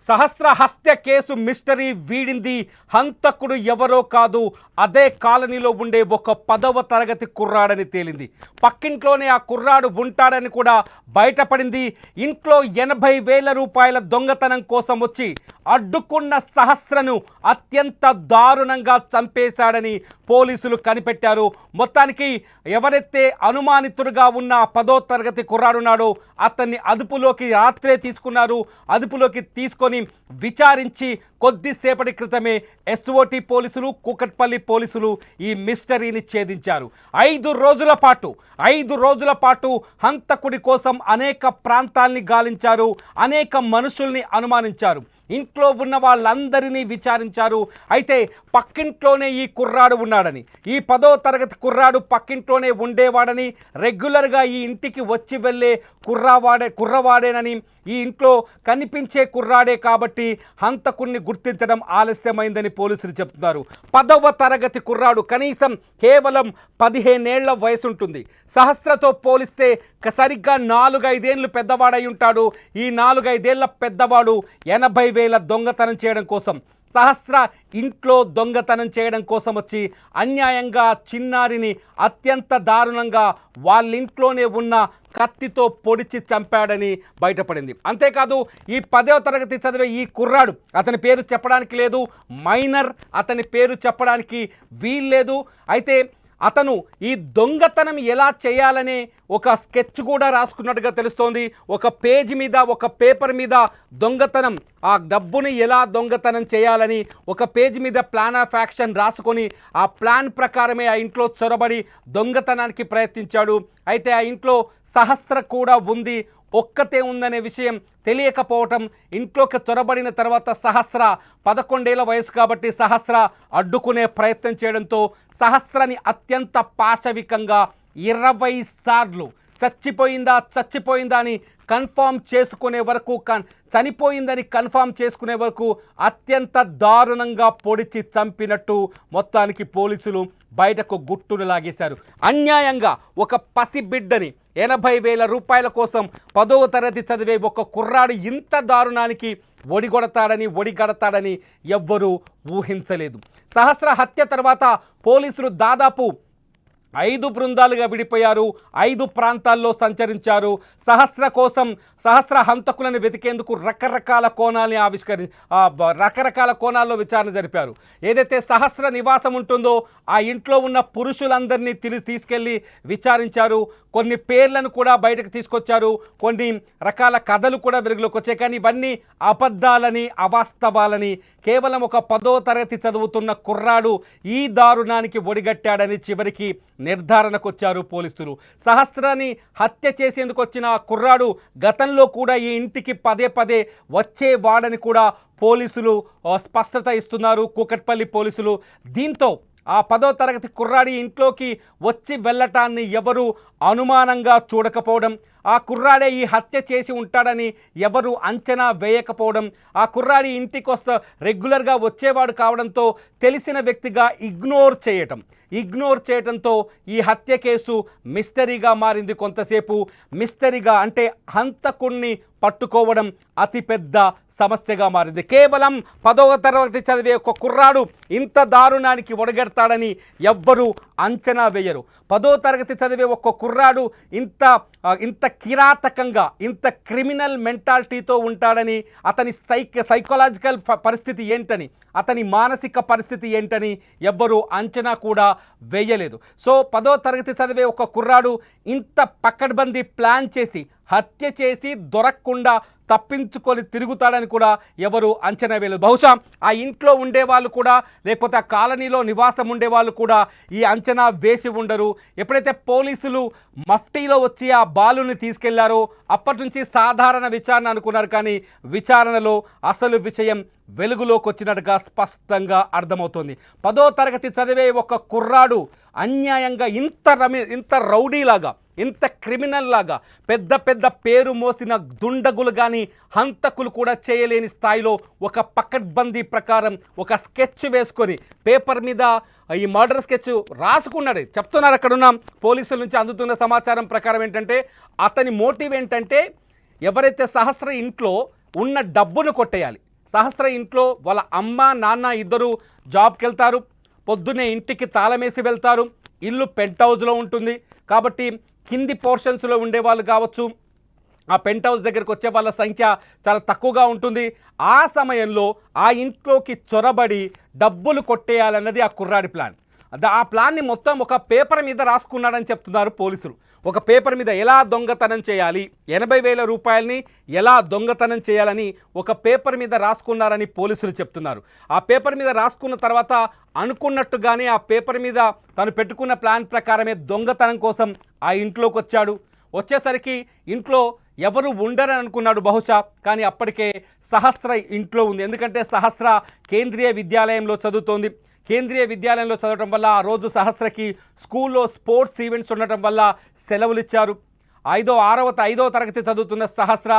సహస్ర హత్య case mystery వీడింది. హంతకుడు ఎవరో కాదు, అదే కాలనీలో ఉండే ఒక 10వ తరగతి కుర్రాడని తేలింది. పక్కింట్లోనే ఆ కుర్రాడు ఉంటాడని కూడా బయటపడింది. ఇంట్లో 80,000 రూపాయల దొంగతనం కోసం వచ్చి అడ్డుకున్న సహస్రను అత్యంత దారుణంగా చంపేశాడని పోలీసులు కనిపెట్టారు. మొత్తానికి ఎవరైతే అనుమానితుడుగా ఉన్న 10వ తరగతి కుర్రాడున్నాడో అతన్ని అదుపులోకి రాత్రే తీసుకున్నారు. అదుపులోకి తీసుకొని విచారించి కొద్దిసేపటి క్రితమే ఎస్ఓటి పోలీసులు, కూకట్పల్లి పోలీసులు ఈ మిస్టరీని ఛేదించారు. 5 రోజుల పాటు హంతకుడి కోసం అనేక ప్రాంతాల్ని గాలించారు, అనేక మనుషుల్ని అనుమానించారు, ఇంట్లో ఉన్న వాళ్ళందరినీ విచారించారు. అయితే పక్కింట్లోనే ఈ కుర్రాడు ఉన్నాడని, ఈ 10వ తరగతి కుర్రాడు పక్కింట్లోనే ఉండేవాడని, రెగ్యులర్గా ఈ ఇంటికి వచ్చి వెళ్ళే కుర్రవాడేనని, ఈ ఇంట్లో కనిపించే కుర్రాడే కాబట్టి హంతకుడిని గుర్తించడం ఆలస్యమైందని పోలీసులు చెప్తున్నారు. 10వ తరగతి కుర్రాడు కనీసం కేవలం 15 ఏళ్ల వయసు ఉంటుంది. సహస్రతో పోలిస్తే సరిగ్గా 4-5 ఏళ్ళు పెద్దవాడై ఉంటాడు. ఈ 4-5 ఏళ్ల పెద్దవాడు 80,000 దొంగతనం చేయడం కోసం, సహస్ర ఇంట్లో దొంగతనం చేయడం కోసం వచ్చి అన్యాయంగా చిన్నారిని అత్యంత దారుణంగా వాళ్ళింట్లోనే ఉన్న కత్తితో పొడిచి చంపాడని బయటపడింది. అంతేకాదు ఈ 10వ తరగతి చదివే ఈ కుర్రాడు, అతని పేరు చెప్పడానికి లేదు, మైనర్, అతని పేరు చెప్పడానికి వీల్లేదు. అయితే అతను ఈ దొంగతనం ఎలా చేయాలనే ఒక స్కెచ్ కూడా రాసుకున్నట్టుగా తెలుస్తోంది. ఒక పేజీ మీద, ఒక పేపర్ మీద దొంగతనం, ఆ డబ్బుని ఎలా దొంగతనం చేయాలని ఒక పేజీ మీద ప్లాన్ ఆఫ్ యాక్షన్ రాసుకొని ఆ ప్లాన్ ప్రకారమే ఆ ఇంట్లో చొరబడి దొంగతనానికి ప్రయత్నించాడు. అయితే ఆ ఇంట్లో సహస్ర కూడా ఉంది, ఒక్కతే ఉందనే విషయం తెలియకపోవటం, ఇంట్లోకి చొరబడిన తర్వాత సహస్ర 11 ఏళ్ల వయసు కాబట్టి సహస్ర అడ్డుకునే ప్రయత్నం చేయడంతో సహస్రని అత్యంత పాశవికంగా 20 సార్లు చచ్చిపోయిందా అని కన్ఫామ్ చేసుకునే వరకు, చనిపోయిందని కన్ఫామ్ చేసుకునే వరకు అత్యంత దారుణంగా పొడిచి చంపినట్టు మొత్తానికి పోలీసులు బయటకు గుట్టును లాగేశారు. అన్యాయంగా ఒక పసిబిడ్డని 80,000 రూపాయల కోసం 10వ తరగతి చదివే ఒక కుర్రాడు ఇంత దారుణానికి ఒడిగడతాడని ఎవ్వరూ ఊహించలేదు. సహస్ర హత్య తర్వాత పోలీసులు దాదాపు 5 బృందాలుగా విడిపోయారు, 5 ప్రాంతాల్లో సంచరించారు. సహస్ర హంతకులను వెతికేందుకు రకరకాల కోణాల్లో విచారణ జరిపారు. ఏదైతే సహస్ర నివాసం ఉంటుందో ఆ ఇంట్లో ఉన్న పురుషులందరినీ తీసుకెళ్ళి విచారించారు. కొన్ని పేర్లను కూడా బయటకు తీసుకొచ్చారు, కొన్ని రకాల కథలు కూడా వెలుగులోకి వచ్చాయి. కానీ ఇవన్నీ అబద్ధాలని, అవాస్తవాలని, కేవలం ఒక 10వ తరగతి చదువుతున్న కుర్రాడు ఈ దారుణానికి ఒడిగట్టాడని చివరికి నిర్ధారణకు వచ్చారు పోలీసులు. సహస్రాన్ని హత్య చేసేందుకు వచ్చిన కుర్రాడు గతంలో కూడా ఈ ఇంటికి పదే వచ్చేవాడని కూడా పోలీసులు స్పష్టత ఇస్తున్నారు, కూకట్పల్లి పోలీసులు. దీంతో ఆ 10వ తరగతి కుర్రాడి ఇంట్లోకి వచ్చి వెళ్ళటాన్ని ఎవరు అనుమానంగా చూడకపోవడం, ఆ కుర్రాడే ఈ హత్య చేసి ఉంటాడని ఎవరు అంచనా వేయకపోవడం, ఆ కుర్రాడి ఇంటికి రెగ్యులర్గా వచ్చేవాడు కావడంతో తెలిసిన వ్యక్తిగా ఇగ్నోర్ చేయటంతో ఈ హత్య కేసు మిస్టరీగా మారింది. కొంతసేపు మిస్టరీగా, అంటే హంతకుణ్ణి పట్టుకోవడం అతిపెద్ద సమస్యగా మారింది. కేవలం 10వ తరగతి చదివే ఒక కుర్రాడు ఇంత దారుణానికి ఒడగెడతాడని ఎవ్వరూ అంచనా వేయరు. 10వ తరగతి చదివే ఒక కుర్రాడు ఇంత కిరాతకంగా, ఇంత క్రిమినల్ మెంటాలిటీతో ఉంటాడని, అతని సైకలాజికల్ పరిస్థితి ఏంటని, అతని మానసిక పరిస్థితి ఏంటని ఎవ్వరూ అంచనా కూడా వేయలేదు. సో 10వ తరగతి చదివే ఒక కుర్రాడు ఇంత పకడ్బందీ ప్లాన్ చేసి హత్య చేసి దొరకకుండా తప్పించుకొని తిరుగుతాడని కూడా ఎవరు అంచనా వేయలేదు. బహుశా ఆ ఇంట్లో ఉండేవాళ్ళు కూడా, లేకపోతే ఆ కాలనీలో నివాసం ఉండేవాళ్ళు కూడా ఈ అంచనా వేసి ఉండరు. ఎప్పుడైతే పోలీసులు మఫ్టీలో వచ్చి ఆ బాలుని తీసుకెళ్లారో అప్పటి నుంచి సాధారణ విచారణ అనుకున్నారు. కానీ విచారణలో అసలు విషయం వెలుగులోకి వచ్చినట్టుగా స్పష్టంగా అర్థమవుతుంది. 10వ తరగతి చదివే ఒక కుర్రాడు అన్యాయంగా ఇంత రౌడీలాగా, ఇంత క్రిమినల్ లాగా, పెద్ద పేరు మోసిన దుండగులు కానీ హంతకులు కూడా చేయలేని స్థాయిలో ఒక పకడ్బందీ ప్రకారం ఒక స్కెచ్ వేసుకొని పేపర్ మీద ఈ మర్డర్ స్కెచ్ రాసుకున్నాడు. చెప్తున్నారు అక్కడున్న పోలీసుల నుంచి అందుతున్న సమాచారం ప్రకారం ఏంటంటే, అతని మోటివ్ ఏంటంటే ఎవరైతే సహస్ర ఇంట్లో ఉన్న డబ్బును కొట్టేయాలి, సహస్ర ఇంట్లో వాళ్ళ అమ్మ నాన్న ఇద్దరు జాబ్కి వెళ్తారు, పొద్దున్నే ఇంటికి తాళమేసి వెళ్తారు, ఇల్లు పెంట్ హౌస్లో ఉంటుంది కాబట్టి కింది పోర్షన్స్లో ఉండేవాళ్ళు కావచ్చు, ఆ పెంట్ హౌస్ దగ్గరికి వచ్చే వాళ్ళ సంఖ్య చాలా తక్కువగా ఉంటుంది. ఆ సమయంలో ఆ ఇంట్లోకి చొరబడి డబ్బులు కొట్టేయాలన్నది ఆ కుర్రాడి ప్లాన్. ఆ ప్లాన్ని మొత్తం ఒక పేపర్ మీద రాసుకున్నాడని చెప్తున్నారు పోలీసులు. ఒక పేపర్ మీద ఎలా దొంగతనం చేయాలి, 80,000 రూపాయలని ఎలా దొంగతనం చేయాలని ఒక పేపర్ మీద రాసుకున్నారని పోలీసులు చెప్తున్నారు. ఆ పేపర్ మీద రాసుకున్న తర్వాత అనుకున్నట్టుగానే ఆ పేపర్ మీద తను పెట్టుకున్న ప్లాన్ ప్రకారమే దొంగతనం కోసం ఆ ఇంట్లోకి వచ్చాడు. వచ్చేసరికి ఇంట్లో ఎవరు ఉండరని అనుకున్నాడు బహుశా, కానీ అప్పటికే సహస్ర ఇంట్లో ఉంది. ఎందుకంటే సహస్ర కేంద్రీయ విద్యాలయంలో చదువుతోంది. కేంద్రీయ విద్యాలయంలో చదవడం వల్ల ఆ రోజు సహస్రకి స్కూల్లో స్పోర్ట్స్ ఈవెంట్స్ ఉండటం వల్ల సెలవులు ఇచ్చారు. 5వ తరగతి చదువుతున్న సహస్ర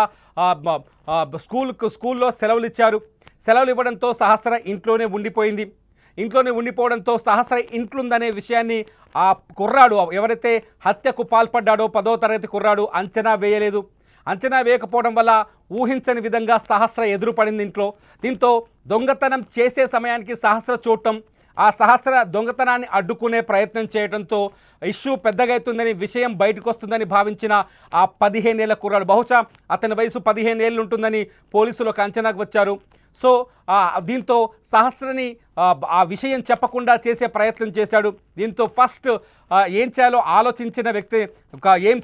స్కూల్లో సెలవులు ఇచ్చారు. సెలవులు ఇవ్వడంతో సహస్ర ఇంట్లోనే ఉండిపోయింది. ఇంట్లోనే ఉండిపోవడంతో సహస్ర ఇంట్లుందనే విషయాన్ని ఆ కుర్రాడు ఎవరైతే హత్యకు పాల్పడ్డాడో 10వ తరగతి కుర్రాడు అంచనా వేయలేదు. అంచనా వేయకపోవడం వల్ల ఊహించని విధంగా సహస్ర ఎదురుపడింది ఇంట్లో. దీంతో దొంగతనం చేసే సమయానికి సహస్ర చూడటం, ఆ సహస్ర దొంగతనాన్ని అడ్డుకునే ప్రయత్నం చేయడంతో ఇష్యూ పెద్దగా అవుతుందని, విషయం బయటకు వస్తుందని భావించిన ఆ 15 ఏళ్ల కుర్రాడు, బహుశా అతని వయసు 15 ఏళ్ళు ఉంటుందని పోలీసులు ఒక అంచనాకు వచ్చారు. సో దీంతో సహస్రని ఆ విషయం చెప్పకుండా చేసే ప్రయత్నం చేశాడు. దీంతో ఫస్ట్ ఏం చేయాలో ఆలోచించిన వ్యక్తి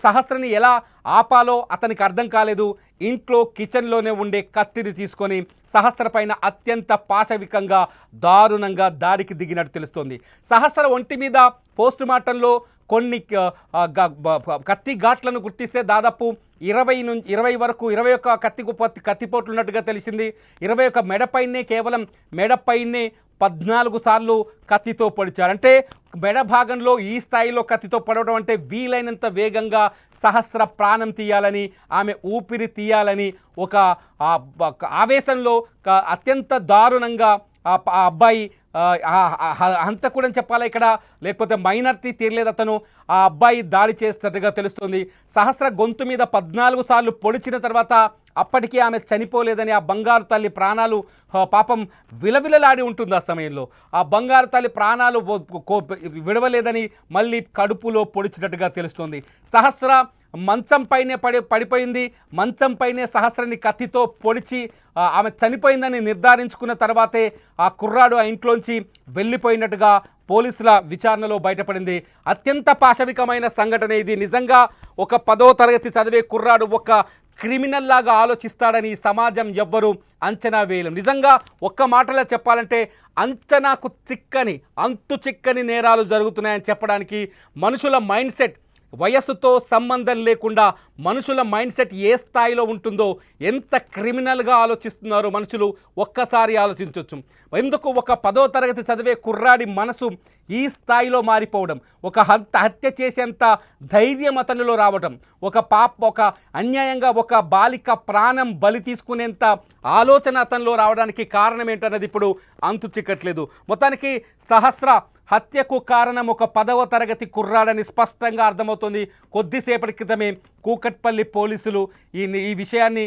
సహస్రని ఎలా ఆపాలో అతనికి అర్థం కాలేదు. ఇంట్లో కిచెన్లోనే ఉండే కత్తిని తీసుకొని సహస్ర పైన అత్యంత పాశవికంగా దారుణంగా దాడికి దిగినట్టు తెలుస్తోంది. సహస్ర ఒంటి మీద పోస్ట్ మార్టంలో కొన్ని కత్తి ఘాట్లను గుర్తిస్తే దాదాపు 20 వరకు 21 కత్తిపోట్లు ఉన్నట్టుగా తెలిసింది. 21 కేవలం మెడపైనే 14 సార్లు కత్తితో పొడిచారు. అంటే మెడ భాగంలో ఈ స్థాయిలో కత్తితో పొడవడం అంటే వీలైనంత వేగంగా సహస్ర ప్రాణం తీయాలని, ఆమె ఊపిరి తీయాలని ఒక ఆవేశంలో అత్యంత దారుణంగా ఆ అబ్బాయి హంతకుడని చెప్పాలా ఇక్కడ, లేకపోతే మైనారిటీ తీరలేదు అతను, ఆ అబ్బాయి దాడి చేస్తున్నట్టుగా తెలుస్తుంది. సహస్ర గొంతు మీద 14 సార్లు పొడిచిన తర్వాత అప్పటికీ ఆమె చనిపోలేదని, ఆ బంగారు తల్లి ప్రాణాలు పాపం విలవిలలాడి ఉంటుంది. ఆ సమయంలో ఆ బంగారు తల్లి ప్రాణాలు విడవలేదని మళ్ళీ కడుపులో పొడిచినట్టుగా తెలుస్తుంది. సహస్ర మంచం పైనే పడిపోయింది. మంచం పైనే సహస్రని కత్తితో పొడిచి ఆమె చనిపోయిందని నిర్ధారించుకున్న తర్వాతే ఆ కుర్రాడు ఆ ఇంట్లోంచి వెళ్ళిపోయినట్టుగా పోలీసుల విచారణలో బయటపడింది. అత్యంత పాశవికమైన సంఘటన ఇది. నిజంగా ఒక 10వ తరగతి చదివే కుర్రాడు ఒక క్రిమినల్ లాగా ఆలోచిస్తాడని సమాజం ఎవ్వరూ అంచనా వేయలేం. నిజంగా ఒక్క మాటలో చెప్పాలంటే అంచనాకు అంతు చిక్కని నేరాలు జరుగుతున్నాయని చెప్పడానికి మనుషుల మైండ్ సెట్, వయస్సుతో సంబంధం లేకుండా మనుషుల మైండ్ సెట్ ఏ స్థాయిలో ఉంటుందో, ఎంత క్రిమినల్గా ఆలోచిస్తున్నారో మనుషులు ఒక్కసారి ఆలోచించవచ్చు. ఎందుకు ఒక 10వ తరగతి చదివే కుర్రాడి మనసు ఈ స్థాయిలో మారిపోవడం, ఒక హత్య చేసేంత ధైర్యం అతనిలో రావడం, ఒక అన్యాయంగా ఒక బాలిక ప్రాణం బలి తీసుకునేంత ఆలోచన అతనిలో రావడానికి కారణం ఏంటన్నది ఇప్పుడు అంతు చిక్కట్లేదు. మొత్తానికి సహస్ర హత్యకు కారణం ఒక 10వ తరగతి కుర్రాడని స్పష్టంగా అర్థమవుతుంది. కొద్దిసేపటి క్రితమే కూకట్పల్లి పోలీసులు ఈ విషయాన్ని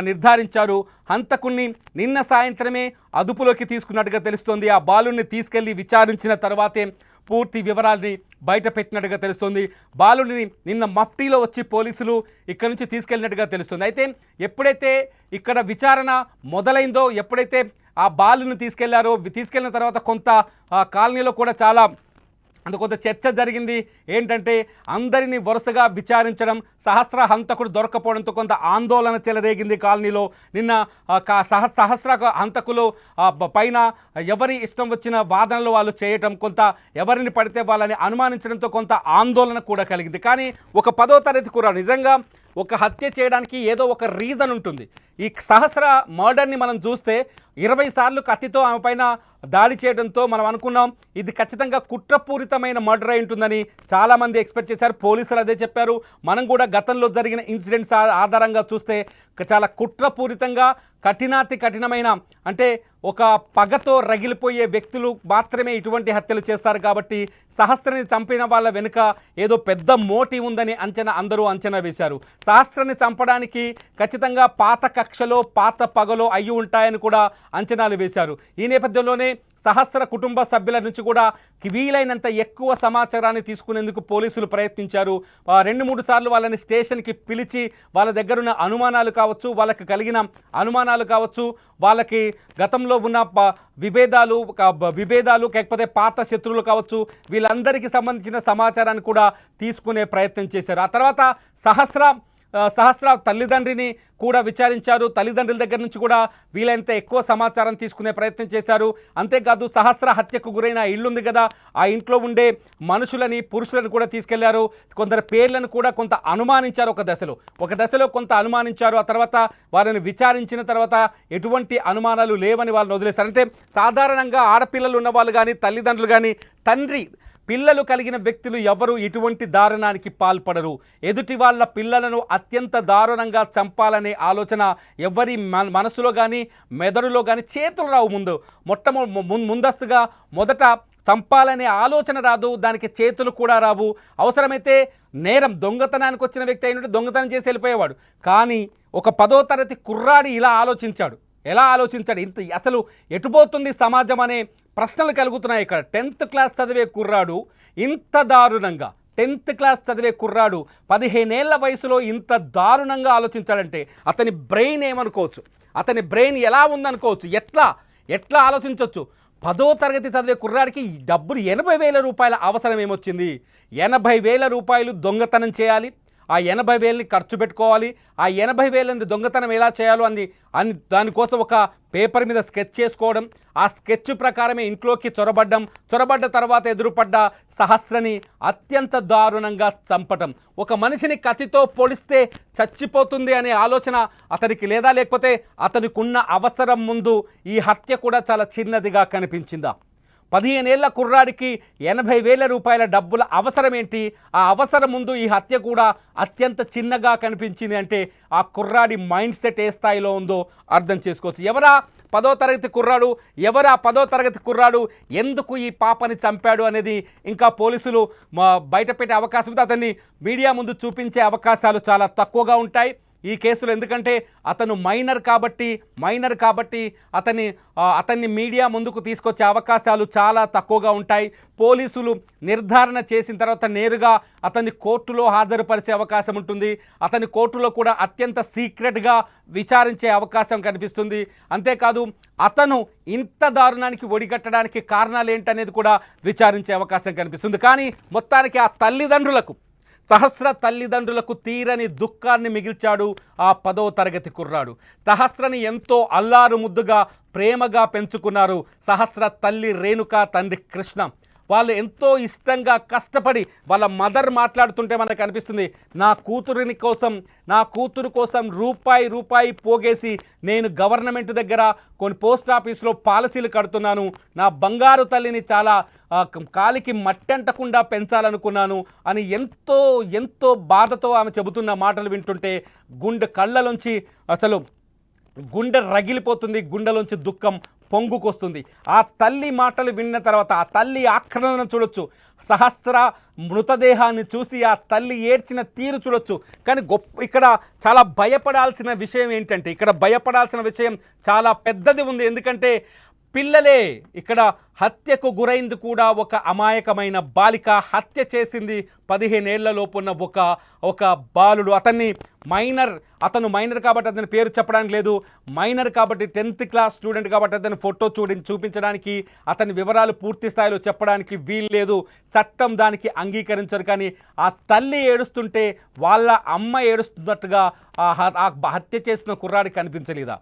నిర్ధారించారు. హంతకుణ్ణి నిన్న సాయంత్రమే అదుపులోకి తీసుకున్నట్టుగా తెలుస్తోంది. ఆ బాలుని తీసుకెళ్లి విచారించిన తర్వాతే పూర్తి వివరాల్ని బయట పెట్టినట్టుగా తెలుస్తుంది. బాలుని నిన్న మఫ్టీలో వచ్చి పోలీసులు ఇక్కడ నుంచి తీసుకెళ్ళినట్టుగా తెలుస్తుంది. అయితే ఎప్పుడైతే ఇక్కడ విచారణ మొదలైందో, ఎప్పుడైతే ఆ బాలుని తీసుకెళ్లిన తర్వాత కొంత కాలనీలో కూడా కొంత చర్చ జరిగింది. ఏంటంటే అందరినీ వరుసగా విచారించడం, సహస్ర హంతకుడు దొరకపోవడంతో కొంత ఆందోళన చెలరేగింది కాలనీలో. నిన్న సహస్ర హంతకులు పైన ఎవరి ఇష్టం వచ్చిన వాదనలు వాళ్ళు చేయటం, కొంత ఎవరిని పడితే వాళ్ళని అనుమానించడంతో కొంత ఆందోళన కూడా కలిగింది. కానీ ఒక 10వ తరగతి కుర్రాడు నిజంగా ఒక హత్య చేయడానికి ఏదో ఒక రీజన్ ఉంటుంది. ఈ సహస్ర మర్డర్ని మనం చూస్తే 20 సార్లు కత్తితో ఆమె పైన దాడి చేయడంతో మనం అనుకున్నాం ఇది ఖచ్చితంగా కుట్రపూరితమైన మర్డర్ అయి ఉంటుందని చాలామంది ఎక్స్పెక్ట్ చేశారు. పోలీసులు అదే చెప్పారు. మనం కూడా గతంలో జరిగిన ఇన్సిడెంట్స్ ఆధారంగా చూస్తే చాలా కుట్రపూరితంగా కఠినమైన, అంటే ఒక పగతో రగిలిపోయే వ్యక్తులు మాత్రమే ఇటువంటి హత్యలు చేస్తారు. కాబట్టి సహస్రని చంపిన వాళ్ళ వెనుక ఏదో పెద్ద మోటివ్ ఉందని అందరూ అంచనా వేశారు. సహస్రని చంపడానికి ఖచ్చితంగా పాత కక్షలో పాత పగలో అయ్యి ఉంటాయని కూడా అంచనాలు వేశారు. ఈ నేపథ్యంలోనే సహస్ర కుటుంబ సభ్యుల నుంచి కూడా వీలైనంత ఎక్కువ సమాచారాన్ని తీసుకునేందుకు పోలీసులు ప్రయత్నించారు. 2-3 సార్లు వాళ్ళని స్టేషన్కి పిలిచి వాళ్ళ దగ్గరున్న అనుమానాలు కావచ్చు, వాళ్ళకి కలిగిన అనుమానాలు కావచ్చు, వాళ్ళకి గతంలో ఉన్న విభేదాలు లేకపోతే పాత శత్రువులు కావచ్చు, వీళ్ళందరికీ సంబంధించిన సమాచారాన్ని కూడా తీసుకునే ప్రయత్నం చేశారు. ఆ తర్వాత సహస్ర తల్లిదండ్రిని కూడా విచారించారు. తల్లిదండ్రుల దగ్గర నుంచి కూడా వీలైనంత ఎక్కువ సమాచారం తీసుకునే ప్రయత్నం చేశారు. అంతేకాదు సహస్ర హత్యకు గురైన ఇల్లుంది కదా, ఆ ఇంట్లో ఉండే మనుషులని, పురుషులను కూడా తీసుకెళ్లారు. కొందరు పేర్లను కూడా కొంత అనుమానించారు. ఒక దశలో కొంత అనుమానించారు. ఆ తర్వాత వారిని విచారించిన తర్వాత ఎటువంటి అనుమానాలు లేవని వాళ్ళని వదిలేశారు. అంటే సాధారణంగా ఆడపిల్లలు ఉన్నవాళ్ళు కానీ, తల్లిదండ్రులు కానీ, పిల్లలు కలిగిన వ్యక్తులు ఎవరు ఇటువంటి దారుణానికి పాల్పడరు. ఎదుటి వాళ్ళ పిల్లలను అత్యంత దారుణంగా చంపాలనే ఆలోచన ఎవరి మనసులో కానీ, మెదడులో కానీ చేతులు రావు. ముందస్తుగా మొదట చంపాలనే ఆలోచన రాదు, దానికి చేతులు కూడా రావు. అవసరమైతే దొంగతనానికి వచ్చిన వ్యక్తి అయినట్టు దొంగతనం చేసి వెళ్ళిపోయేవాడు. కానీ ఒక 10వ తరగతి కుర్రాడి ఎలా ఆలోచించాడు? అసలు ఎటుపోతుంది సమాజం అనే ప్రశ్నలు కలుగుతున్నాయి ఇక్కడ. 10th క్లాస్ చదివే కుర్రాడు ఇంత దారుణంగా 10th క్లాస్ చదివే కుర్రాడు 15 ఏళ్ల వయసులో ఇంత దారుణంగా ఆలోచించాడంటే అతని బ్రెయిన్ ఏమనుకోవచ్చు, అతని బ్రెయిన్ ఎలా ఉందనుకోవచ్చు, ఎట్లా ఆలోచించవచ్చు? 10వ తరగతి చదివే కుర్రాడికి డబ్బులు 80,000 రూపాయల అవసరం ఏమొచ్చింది? 80,000 రూపాయలు దొంగతనం చేయాలి, ఆ 80,000ని ఖర్చు పెట్టుకోవాలి. ఆ 80,000ని దొంగతనం ఎలా చేయాలో దానికోసం ఒక పేపర్ మీద స్కెచ్ చేసుకోవడం, ఆ స్కెచ్ ప్రకారమే ఇంట్లోకి చొరబడ్డ తర్వాత ఎదురుపడ్డ సహస్రని అత్యంత దారుణంగా చంపటం. ఒక మనిషిని కత్తితో పొడిస్తే చచ్చిపోతుంది అనే ఆలోచన అతనికి లేదా, లేకపోతే అతనికి ఉన్న అవసరం ముందు ఈ హత్య కూడా చాలా చిన్నదిగా కనిపించిందా? 15 ఏళ్ల కుర్రాడికి 80,000 రూపాయల డబ్బుల అవసరం ఏంటి? ఆ అవసరం ముందు ఈ హత్య కూడా అత్యంత చిన్నగా కనిపించింది అంటే ఆ కుర్రాడి మైండ్ సెట్ ఏ స్థాయిలో ఉందో అర్థం చేసుకోవచ్చు. ఎవరా 10వ తరగతి కుర్రాడు, ఎందుకు ఈ పాపని చంపాడు అనేది ఇంకా పోలీసులు బయటపెట్టే అవకాశం ఉంది. అతన్ని మీడియా ముందు చూపించే అవకాశాలు చాలా తక్కువగా ఉంటాయి ఈ కేసులో. ఎందుకంటే అతను మైనర్ కాబట్టి అతన్ని మీడియా ముందుకు తీసుకొచ్చే అవకాశాలు చాలా తక్కువగా ఉంటాయి. పోలీసులు నిర్ధారణ చేసిన తర్వాత నేరుగా అతన్ని కోర్టులో హాజరుపరిచే అవకాశం ఉంటుంది. అతని కోర్టులో కూడా అత్యంత సీక్రెట్గా విచారించే అవకాశం కనిపిస్తుంది. అంతేకాదు అతను ఇంత దారుణానికి ఒడిగట్టడానికి కారణాలు ఏంటనేది కూడా విచారించే అవకాశం కనిపిస్తుంది. కానీ మొత్తానికి ఆ సహస్ర తల్లిదండ్రులకు తీరని దుఃఖాన్ని మిగిల్చాడు ఆ 10వ తరగతి కుర్రాడు. సహస్రని ఎంతో అల్లారు ముద్దుగా ప్రేమగా పెంచుకున్నారు సహస్ర తల్లి రేణుక, తండ్రి కృష్ణ. వాళ్ళు ఎంతో ఇష్టంగా కష్టపడి వాళ్ళ మదర్ మాట్లాడుతుంటే మనకు అనిపిస్తుంది, నా కూతురు కోసం రూపాయి పోగేసి నేను గవర్నమెంట్ దగ్గర కొన్ని పోస్ట్ ఆఫీస్లో పాలసీలు కడుతున్నాను, నా బంగారు తల్లిని చాలా కాలికి మట్టంటకుండా పెంచాలనుకున్నాను అని ఎంతో బాధతో ఆమె చెబుతున్న మాటలు వింటుంటే కళ్ళలోంచి అసలు గుండె రగిలిపోతుంది, గుండెలోంచి దుఃఖం పొంగుకొస్తుంది. ఆ తల్లి మాటలు విన్న తర్వాత ఆ తల్లి ఆక్రందన చూడొచ్చు, సహస్ర మృతదేహాన్ని చూసి ఆ తల్లి ఏడ్చిన తీరు చూడొచ్చు. కానీ ఇక్కడ చాలా భయపడాల్సిన విషయం ఏంటంటే, ఇక్కడ భయపడాల్సిన విషయం చాలా పెద్దది ఉంది. ఎందుకంటే పిల్లలే ఇక్కడ హత్యకు గురైంది కూడా ఒక అమాయకమైన బాలిక, హత్య చేసింది 15 ఏళ్ల లోపున్న ఒక బాలుడు. అతను మైనర్ కాబట్టి అతని పేరు చెప్పడానికి లేదు, మైనర్ కాబట్టి 10th క్లాస్ స్టూడెంట్ కాబట్టి అతని ఫోటో చూపించడానికి, అతని వివరాలు పూర్తి స్థాయిలో చెప్పడానికి వీలు లేదు, చట్టం దానికి అంగీకరించరు. కానీ ఆ తల్లి ఏడుస్తుంటే వాళ్ళ అమ్మ ఏడుస్తున్నట్టుగా ఆ హత్య చేసిన కుర్రాడికి కనిపించలేదా?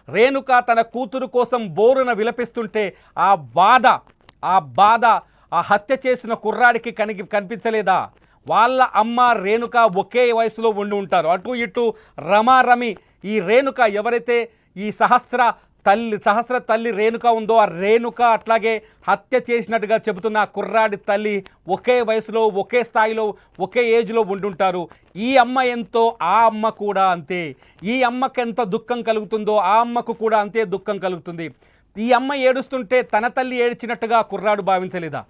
రేణుక తన కూతురు కోసం బోరున విలపిస్తుంటే ఆ బాధ ఆ హత్య చేసిన కుర్రాడికి కనిపించలేదా? వాళ్ళ అమ్మ రేణుక ఒకే వయసులో ఉండి ఉంటారు. అటు ఇటు రమారమి ఈ రేణుక ఎవరైతే ఈ సహస్ర తల్లి రేణుక ఉందో ఆ రేణుక అట్లాగే హత్య చేసినట్టుగా చెబుతున్న కుర్రాడి తల్లి ఒకే వయసులో, ఒకే స్థాయిలో, ఒకే ఏజ్లో ఉండుంటారు. ఈ అమ్మ ఎంతో ఆ అమ్మ కూడా అంతే. ఈ అమ్మకు ఎంత దుఃఖం కలుగుతుందో ఆ అమ్మకు కూడా అంతే దుఃఖం కలుగుతుంది. ఈ అమ్మ ఏడుస్తుంటే తన తల్లి ఏడ్చినట్టుగా కుర్రాడు భావించలేదా?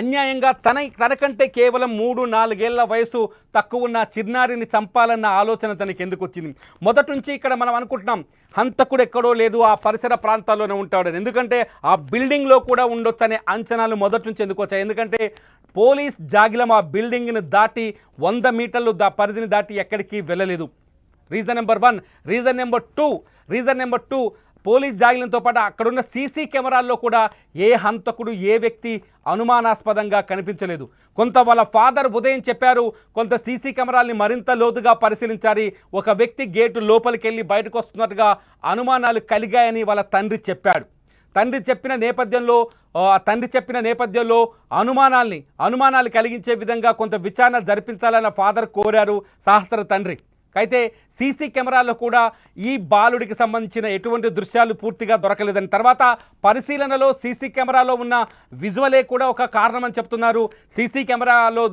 అన్యాయంగా తనకంటే కేవలం 3-4 ఏళ్ల వయసు తక్కువ ఉన్న చిన్నారిని చంపాలన్న ఆలోచన తనకి ఎందుకు వచ్చింది? మొదటి నుంచి ఇక్కడ మనం అనుకుంటున్నాం హంతకుడు ఎక్కడో లేదు, ఆ పరిసర ప్రాంతాల్లోనే ఉంటాడని. ఎందుకంటే ఆ బిల్డింగ్లో కూడా ఉండొచ్చు అనే అంచనాలు మొదటి నుంచి ఎందుకు వచ్చాయి? ఎందుకంటే పోలీస్ జాగిలం ఆ బిల్డింగ్ని దాటి 100 మీటర్లు పరిధిని దాటి ఎక్కడికి వెళ్ళలేదు. Reason number 1. Reason number 2 police జాగిలంతో పాటు అక్కడున్న సీసీ కెమెరాల్లో కూడా ఏ హంతకుడు ఏ వ్యక్తి అనుమానాస్పదంగా కనిపించలేదు. కొంత వాళ్ళ ఫాదర్ ఉదయం చెప్పారు, కొంత సీసీ కెమెరాల్ని మరింత లోతుగా పరిశీలించాలి, ఒక వ్యక్తి గేటు లోపలికి వెళ్ళి బయటకు వస్తున్నట్టుగా అనుమానాలు కలిగాయని వాళ్ళ తండ్రి చెప్పాడు. తండ్రి చెప్పిన నేపథ్యంలో అనుమానాలు కలిగించే విధంగా కొంత విచారణ జరిపించాలన్న ఫాదర్ కోరారు సహస్ర తండ్రి. అయితే సీసీ కెమెరాల్లో కూడా ఈ బాలుడికి సంబంధించిన ఎటువంటి దృశ్యాలు పూర్తిగా దొరకలేదని, తర్వాత పరిశీలనలో సీసీ కెమెరాలో ఉన్న విజువలే కూడా ఒక కారణమని చెప్తున్నారు. సీసీ కెమెరాలో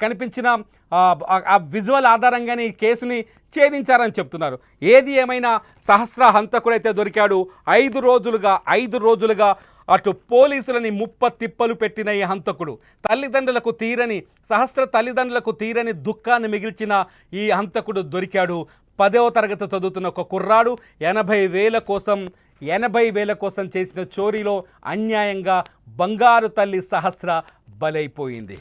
కనిపించిన ఆ విజువల్ ఆధారంగానే ఈ కేసుని ఛేదించారని చెప్తున్నారు. ఏది ఏమైనా సహస్ర హంతకుడైతే దొరికాడు. 5 రోజులుగా అటు పోలీసులని తిప్పలు పెట్టిన ఈ హంతకుడు సహస్ర తల్లిదండ్రులకు తీరని దుఃఖాన్ని మిగిల్చిన ఈ హంతకుడు దొరికాడు. 10వ తరగతి చదువుతున్న ఒక కుర్రాడు 80,000 కోసం చేసిన చోరీలో అన్యాయంగా బంగారు తల్లి సహస్ర బలైపోయింది.